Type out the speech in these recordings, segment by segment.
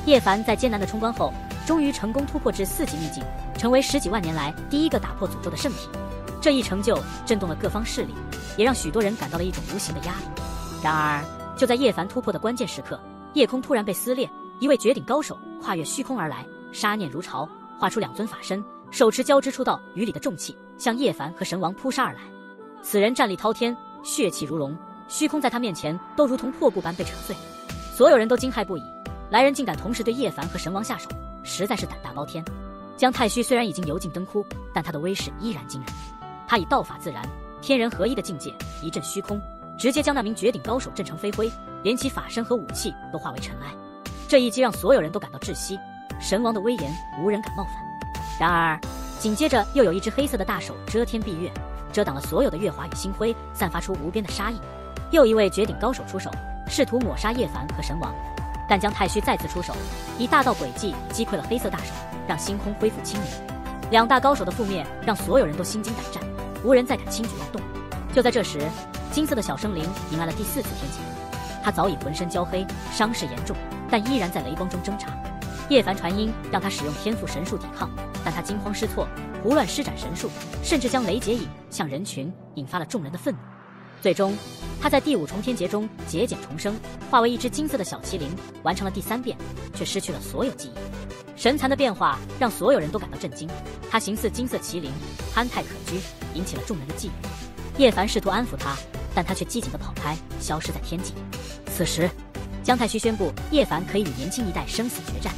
叶凡在艰难的冲关后，终于成功突破至4级秘境，成为10几万年来第一个打破诅咒的圣体。这一成就震动了各方势力，也让许多人感到了一种无形的压力。然而，就在叶凡突破的关键时刻，夜空突然被撕裂，一位绝顶高手跨越虚空而来，杀念如潮，画出2尊法身，手持交织出道雨里的重器，向叶凡和神王扑杀而来。此人战力滔天，血气如龙，虚空在他面前都如同破布般被扯碎。所有人都惊骇不已，来人竟敢同时对叶凡和神王下手，实在是胆大包天。姜太虚虽然已经油尽灯枯，但他的威势依然惊人。他以道法自然、天人合一的境界一震虚空，直接将那名绝顶高手震成飞灰，连其法身和武器都化为尘埃。这一击让所有人都感到窒息，神王的威严无人敢冒犯。然而，紧接着又有一只黑色的大手遮天蔽月，遮挡了所有的月华与星辉，散发出无边的杀意。又一位绝顶高手出手，试图抹杀叶凡和神王，但姜太虚再次出手，以大道轨迹击溃了黑色大手，让星空恢复清明。2大高手的覆灭让所有人都心惊胆战，无人再敢轻举妄动。就在这时，金色的小生灵迎来了第4次天劫。他早已浑身焦黑，伤势严重，但依然在雷光中挣扎。叶凡传音让他使用天赋神术抵抗，但他惊慌失措，胡乱施展神术，甚至将雷劫引向人群，引发了众人的愤怒。最终，他在第5重天劫中节俭重生，化为一只金色的小麒麟，完成了第3变，却失去了所有记忆。神残的变化让所有人都感到震惊，他形似金色麒麟，憨态可掬，引起了众人的觊觎。叶凡试图安抚他，但他却机警地跑开，消失在天际。此时，姜太虚宣布叶凡可以与年轻一代生死决战。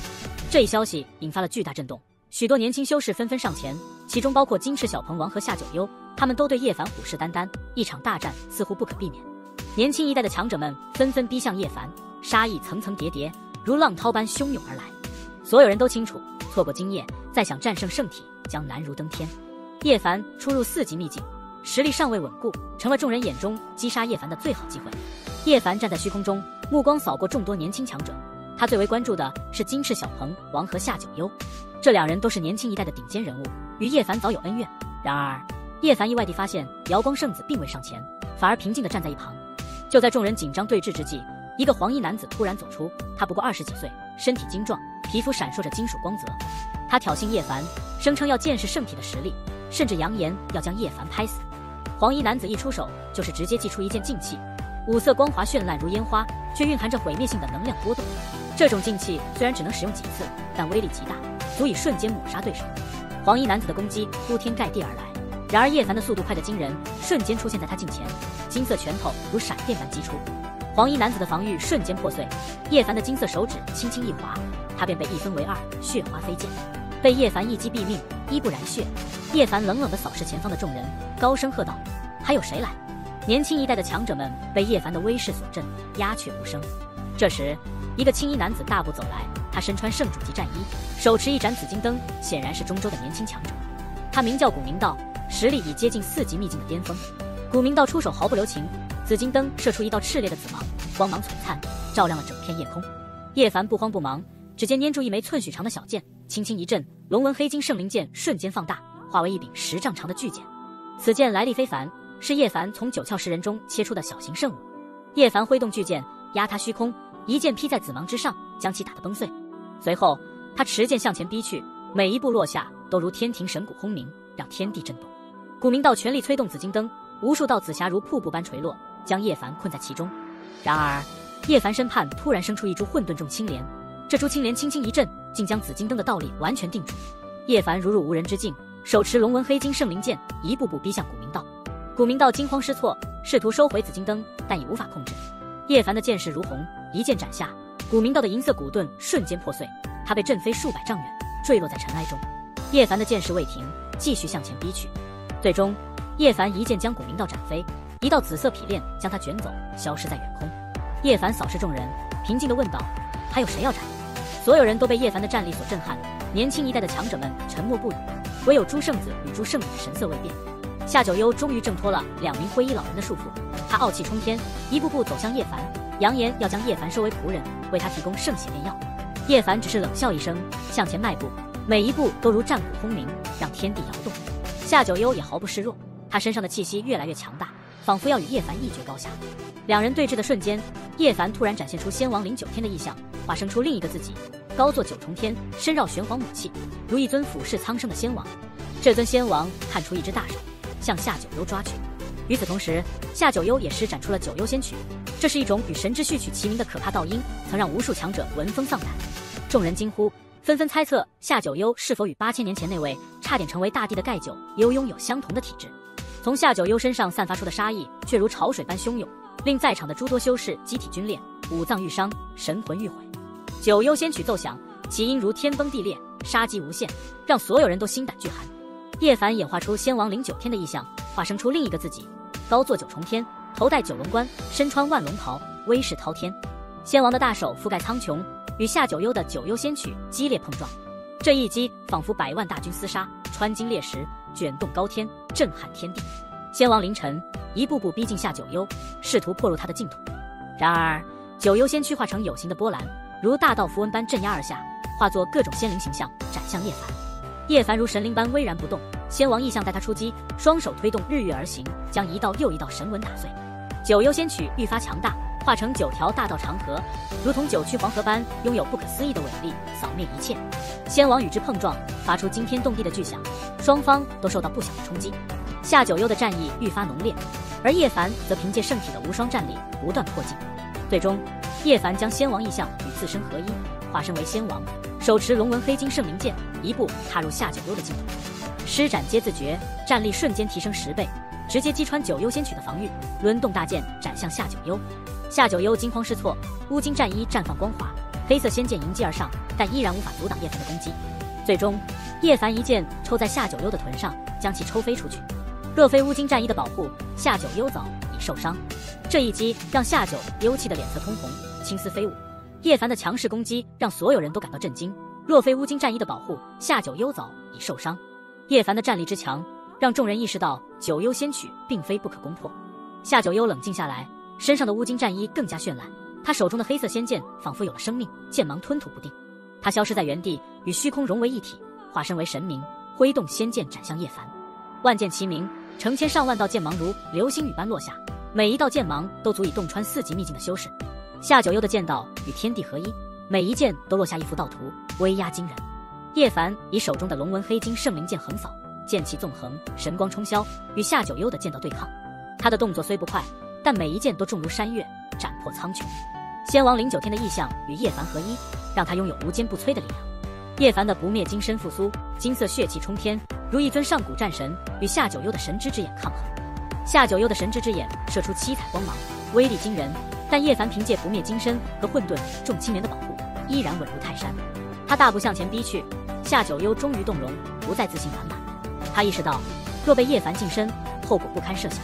这一消息引发了巨大震动，许多年轻修士纷纷上前，其中包括金翅小鹏王和夏九幽，他们都对叶凡虎视眈眈，一场大战似乎不可避免。年轻一代的强者们纷纷逼向叶凡，杀意层层叠叠，如浪涛般汹涌而来。所有人都清楚，错过今夜，再想战胜圣体将难如登天。叶凡初入4级秘境，实力尚未稳固，成了众人眼中击杀叶凡的最好机会。叶凡站在虚空中，目光扫过众多年轻强者，他最为关注的是金翅小鹏王和夏九幽，这2人都是年轻一代的顶尖人物，与叶凡早有恩怨。然而，叶凡意外地发现瑶光圣子并未上前，反而平静地站在一旁。就在众人紧张对峙之际，一个黄衣男子突然走出，他不过20几岁，身体精壮，皮肤闪烁着金属光泽。他挑衅叶凡，声称要见识圣体的实力，甚至扬言要将叶凡拍死。黄衣男子一出手就是直接祭出一件劲气，五色光华绚烂如烟花，却蕴含着毁灭性的能量波动。这种劲气虽然只能使用几次，但威力极大，足以瞬间抹杀对手。黄衣男子的攻击铺天盖地而来，然而叶凡的速度快得惊人，瞬间出现在他近前，金色拳头如闪电般击出。黄衣男子的防御瞬间破碎，叶凡的金色手指轻轻一划，他便被一分为2，血花飞溅，被叶凡一击毙命，衣不染血。叶凡冷冷地扫视前方的众人，高声喝道：“还有谁来？”年轻一代的强者们被叶凡的威势所震，鸦雀无声。这时，一个青衣男子大步走来，他身穿圣主级战衣，手持一盏紫金灯，显然是中州的年轻强者。他名叫古明道，实力已接近4级秘境的巅峰。古明道出手毫不留情，紫金灯射出一道炽烈的紫芒，光芒璀璨，照亮了整片夜空。叶凡不慌不忙，指尖捏住一枚寸许长的小剑，轻轻一震，龙纹黑金圣灵剑瞬间放大，化为一柄10丈长的巨剑。此剑来历非凡，是叶凡从9窍10人中切出的小型圣物。叶凡挥动巨剑，压塌虚空，一剑劈在紫芒之上，将其打得崩碎。随后，他持剑向前逼去，每一步落下都如天庭神鼓轰鸣，让天地震动。古明道全力催动紫金灯，无数道紫霞如瀑布般垂落，将叶凡困在其中。然而，叶凡身畔突然生出一株混沌众青莲，这株青莲轻轻一震，竟将紫金灯的道力完全定住。叶凡如入无人之境，手持龙纹黑金圣灵剑，一步步逼向古明道。古明道惊慌失措，试图收回紫金灯，但已无法控制。叶凡的剑势如虹，一剑斩下，古明道的银色骨盾瞬间破碎，他被震飞数百丈远，坠落在尘埃中。叶凡的剑势未停，继续向前逼去。最终，叶凡一剑将古明道斩飞，一道紫色匹链将他卷走，消失在远空。叶凡扫视众人，平静地问道：“还有谁要斩？”所有人都被叶凡的战力所震撼，年轻一代的强者们沉默不语，唯有朱圣子与朱圣女神色未变。夏九幽终于挣脱了2名灰衣老人的束缚，他傲气冲天，一步步走向叶凡，扬言要将叶凡收为仆人，为他提供圣血炼药。叶凡只是冷笑一声，向前迈步，每一步都如战鼓轰鸣，让天地摇动。夏九幽也毫不示弱，他身上的气息越来越强大，仿佛要与叶凡一决高下。2人对峙的瞬间，叶凡突然展现出仙王领9天的意象，化生出另一个自己，高坐九重天，身绕玄黄母器，如一尊俯视苍生的仙王。这尊仙王探出一只大手，向夏九幽抓去。与此同时，夏九幽也施展出了九幽仙曲，这是一种与神之序曲齐名的可怕道音，曾让无数强者闻风丧胆。众人惊呼，纷纷猜测夏九幽是否与8000年前那位差点成为大帝的盖九幽拥有相同的体质。从夏九幽身上散发出的杀意却如潮水般汹涌，令在场的诸多修士机体皲裂，五脏愈伤，神魂欲毁。九幽仙曲奏响，其音如天崩地裂，杀机无限，让所有人都心胆俱寒。叶凡演化出仙王领9天的意象，化生出另一个自己，高坐九重天，头戴九龙冠，身穿万龙袍，威势滔天。仙王的大手覆盖苍穹，与夏九幽的九幽仙曲激烈碰撞，这一击仿佛100万大军厮杀，穿金裂石，卷动高天，震撼天地。仙王凌晨一步步逼近夏九幽，试图破入他的净土。然而九幽仙躯化成有形的波澜，如大道符文般镇压而下，化作各种仙灵形象斩向叶凡。叶凡如神灵般巍然不动，仙王意象带他出击，双手推动日月而行，将一道又一道神纹打碎。九幽仙曲愈发强大，化成9条大道长河，如同9曲黄河般拥有不可思议的伟力，扫灭一切。仙王与之碰撞，发出惊天动地的巨响，双方都受到不小的冲击。夏九幽的战意愈发浓烈，而叶凡则凭借圣体的无双战力不断破境。最终，叶凡将仙王意象与自身合一，化身为仙王，手持龙纹黑金圣灵剑，一步踏入夏九幽的净土，施展皆自诀，战力瞬间提升10倍，直接击穿九幽仙曲的防御，抡动大剑斩向夏九幽。夏九幽惊慌失措，乌金战衣绽放光华，黑色仙剑迎击而上，但依然无法阻挡叶凡的攻击。最终，叶凡一剑抽在夏九幽的臀上，将其抽飞出去。若非乌金战衣的保护，夏九幽早已受伤。这一击让夏九幽气的脸色通红，青丝飞舞。叶凡的强势攻击让所有人都感到震惊。若非乌金战衣的保护，夏九幽早已受伤。叶凡的战力之强，让众人意识到九幽仙曲并非不可攻破。夏九幽冷静下来，身上的乌金战衣更加绚烂，他手中的黑色仙剑仿佛有了生命，剑芒吞吐不定。他消失在原地，与虚空融为一体，化身为神明，挥动仙剑斩向叶凡。万剑齐鸣，成千上万道剑芒如流星雨般落下，每一道剑芒都足以洞穿4级秘境的修士。夏九幽的剑道与天地合一，每一剑都落下一幅道图，威压惊人。叶凡以手中的龙纹黑金圣灵剑横扫，剑气纵横，神光冲霄，与夏九幽的剑道对抗。他的动作虽不快，但每一剑都重如山岳，斩破苍穹。仙王领9天的意象与叶凡合一，让他拥有无坚不摧的力量。叶凡的不灭金身复苏，金色血气冲天，如一尊上古战神，与夏九幽的神之之眼抗衡。夏九幽的神之之眼射出7彩光芒，威力惊人，但叶凡凭借不灭金身和混沌众青莲的保护，依然稳如泰山。他大步向前逼去，夏九幽终于动容，不再自信满满。他意识到，若被叶凡近身，后果不堪设想。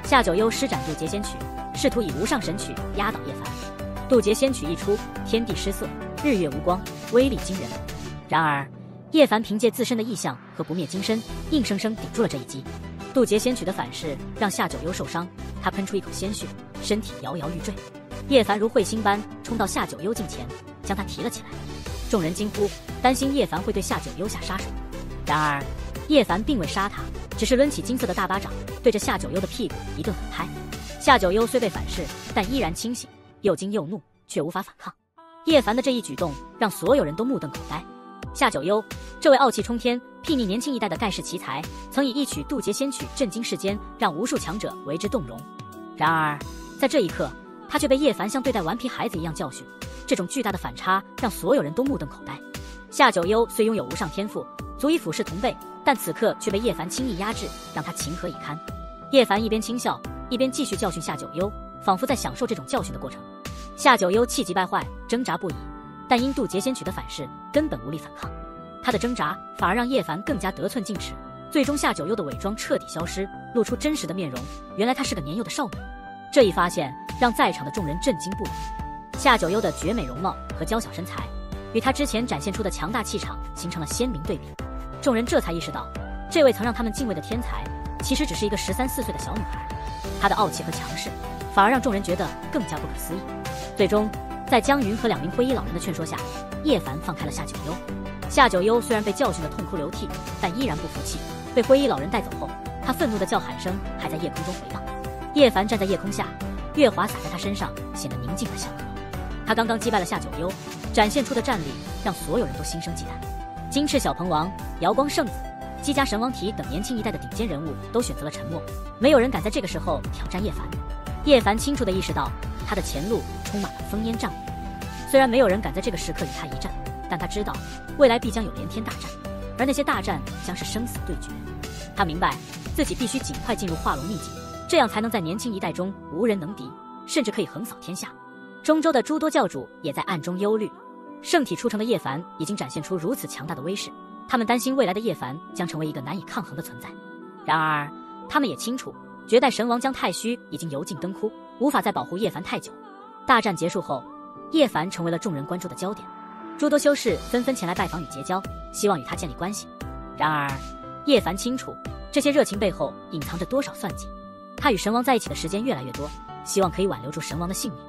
夏九幽施展渡劫仙曲，试图以无上神曲压倒叶凡。渡劫仙曲一出，天地失色，日月无光，威力惊人。然而叶凡凭借自身的意象和不灭金身，硬生生顶住了这一击。渡劫仙曲的反噬让夏九幽受伤，他喷出一口鲜血，身体摇摇欲坠。叶凡如彗星般冲到夏九幽近前，将他提了起来。众人惊呼，担心叶凡会对夏九幽下杀手。然而叶凡并未杀他，只是抡起金色的大巴掌，对着夏九幽的屁股一顿狠拍。夏九幽虽被反噬，但依然清醒，又惊又怒，却无法反抗。叶凡的这一举动让所有人都目瞪口呆。夏九幽，这位傲气冲天、睥睨年轻一代的盖世奇才，曾以一曲渡劫仙曲震惊世间，让无数强者为之动容。然而在这一刻，他却被叶凡像对待顽皮孩子一样教训。这种巨大的反差让所有人都目瞪口呆。夏九幽虽拥有无上天赋，足以俯视同辈，但此刻却被叶凡轻易压制，让他情何以堪。叶凡一边轻笑，一边继续教训夏九幽，仿佛在享受这种教训的过程。夏九幽气急败坏，挣扎不已，但因渡劫仙曲的反噬，根本无力反抗。他的挣扎反而让叶凡更加得寸进尺，最终夏九幽的伪装彻底消失，露出真实的面容，原来她是个年幼的少女。这一发现让在场的众人震惊不已。夏九幽的绝美容貌和娇小身材，与她之前展现出的强大气场形成了鲜明对比。众人这才意识到，这位曾让他们敬畏的天才，其实只是一个13、14岁的小女孩。她的傲气和强势，反而让众人觉得更加不可思议。最终在江云和2名灰衣老人的劝说下，叶凡放开了夏九幽。夏九幽虽然被教训得痛哭流涕，但依然不服气。被灰衣老人带走后，他愤怒的叫喊声还在夜空中回荡。叶凡站在夜空下，月华洒在他身上，显得宁静而祥和。他刚刚击败了夏九幽，展现出的战力让所有人都心生忌惮。金翅小鹏王、瑶光圣子、姬家神王体等年轻一代的顶尖人物都选择了沉默，没有人敢在这个时候挑战叶凡。叶凡清楚地意识到，他的前路充满了烽烟障眼。虽然没有人敢在这个时刻与他一战，但他知道未来必将有连天大战，而那些大战将是生死对决。他明白自己必须尽快进入化龙秘境，这样才能在年轻一代中无人能敌，甚至可以横扫天下。中州的诸多教主也在暗中忧虑，圣体出城的叶凡已经展现出如此强大的威势，他们担心未来的叶凡将成为一个难以抗衡的存在。然而他们也清楚，绝代神王姜太虚已经油尽灯枯，无法再保护叶凡太久。大战结束后，叶凡成为了众人关注的焦点，诸多修士纷纷前来拜访与结交，希望与他建立关系。然而叶凡清楚，这些热情背后隐藏着多少算计。他与神王在一起的时间越来越多，希望可以挽留住神王的性命。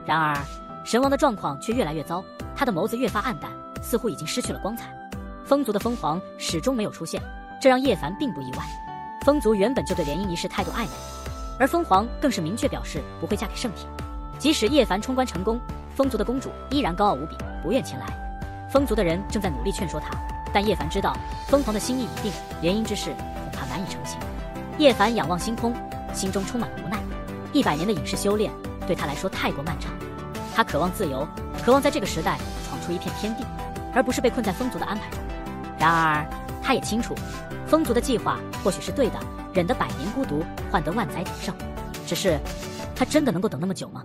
然而神王的状况却越来越糟，他的眸子越发暗淡，似乎已经失去了光彩。风族的凤凰始终没有出现，这让叶凡并不意外。风族原本就对联姻一事态度暧昧，而凤凰更是明确表示不会嫁给圣体。即使叶凡冲关成功，风族的公主依然高傲无比，不愿前来。风族的人正在努力劝说他，但叶凡知道凤凰的心意已定，联姻之事恐怕难以成行。叶凡仰望星空，心中充满无奈。100年的隐世修炼对他来说太过漫长，他渴望自由，渴望在这个时代闯出一片天地，而不是被困在风族的安排中。然而他也清楚，风族的计划或许是对的，忍得100年孤独，换得万载鼎盛。只是他真的能够等那么久吗？